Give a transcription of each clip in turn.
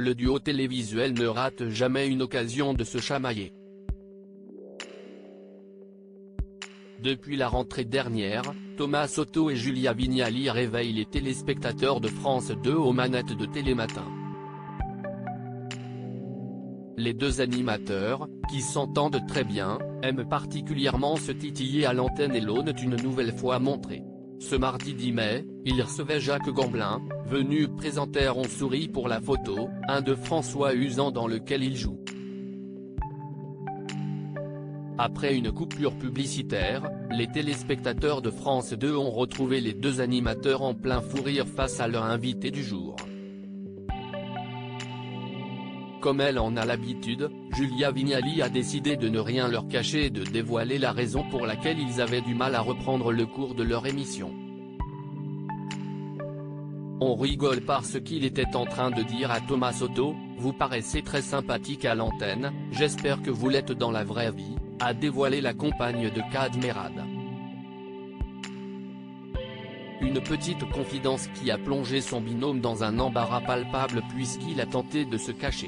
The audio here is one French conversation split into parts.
le duo télévisuel ne rate jamais une occasion de se chamailler. Depuis la rentrée dernière, Thomas Soto et Julia Vignali réveillent les téléspectateurs de France 2 aux manettes de Télématin. Les deux animateurs, qui s'entendent très bien, aiment particulièrement se titiller à l'antenne et l'ont une nouvelle fois montré. Ce mardi 10 mai, ils recevaient Jacques Gamblin, venu présenter On sourit pour la photo, un de François Uzan dans lequel il joue. Après une coupure publicitaire, les téléspectateurs de France 2 ont retrouvé les deux animateurs en plein fou rire face à leur invité du jour. Comme elle en a l'habitude, Julia Vignali a décidé de ne rien leur cacher et de dévoiler la raison pour laquelle ils avaient du mal à reprendre le cours de leur émission. On rigole parce qu'il était en train de dire à Thomas Soto, « Vous paraissez très sympathique à l'antenne, j'espère que vous l'êtes dans la vraie vie », a dévoilé la compagne de Kad Merad. Une petite confidence qui a plongé son binôme dans un embarras palpable puisqu'il a tenté de se cacher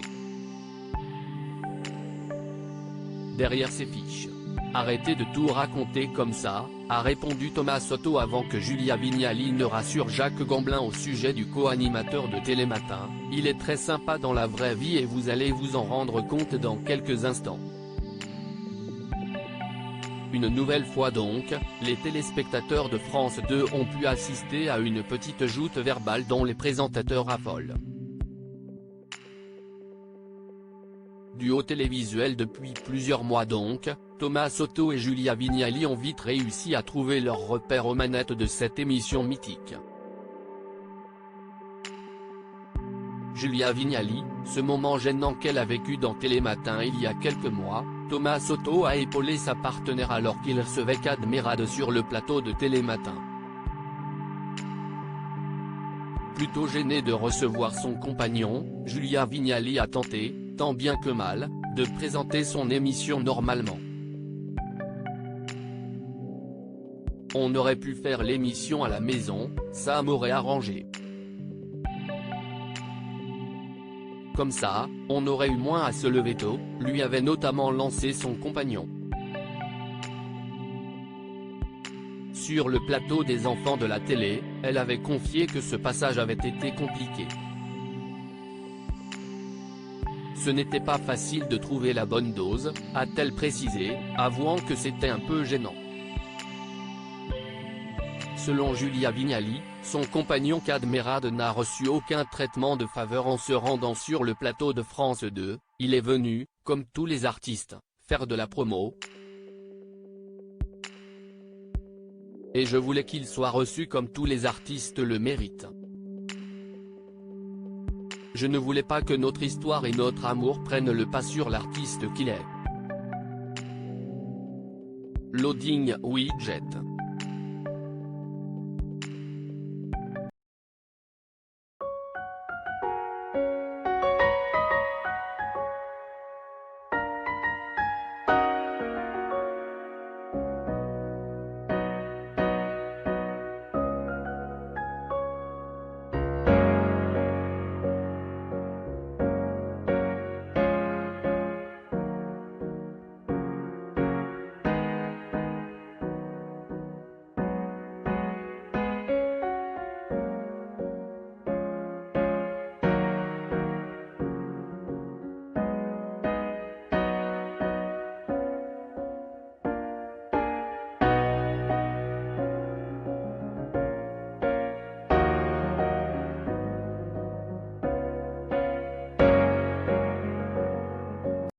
derrière ses fiches. « Arrêtez de tout raconter comme ça », a répondu Thomas Soto avant que Julia Vignali ne rassure Jacques Gamblin au sujet du co-animateur de Télématin, « Il est très sympa dans la vraie vie et vous allez vous en rendre compte dans quelques instants ». Une nouvelle fois donc, les téléspectateurs de France 2 ont pu assister à une petite joute verbale dont les présentateurs affolent. Duo télévisuel depuis plusieurs mois donc, Thomas Soto et Julia Vignali ont vite réussi à trouver leur repère aux manettes de cette émission mythique. Julia Vignali, ce moment gênant qu'elle a vécu dans Télématin il y a quelques mois, Thomas Soto a épaulé sa partenaire alors qu'il recevait Kad Merad sur le plateau de Télématin. Plutôt gênée de recevoir son compagnon, Julia Vignali a tenté, tant bien que mal, de présenter son émission normalement. On aurait pu faire l'émission à la maison, ça m'aurait arrangé. Comme ça, on aurait eu moins à se lever tôt, lui avait notamment lancé son compagnon. Sur le plateau des enfants de la télé, elle avait confié que ce passage avait été compliqué. Ce n'était pas facile de trouver la bonne dose, a-t-elle précisé, avouant que c'était un peu gênant. Selon Julia Vignali, son compagnon Kad Merad n'a reçu aucun traitement de faveur en se rendant sur le plateau de France 2, il est venu, comme tous les artistes, faire de la promo. Et je voulais qu'il soit reçu comme tous les artistes le méritent. Je ne voulais pas que notre histoire et notre amour prennent le pas sur l'artiste qu'il est. Loading Widget.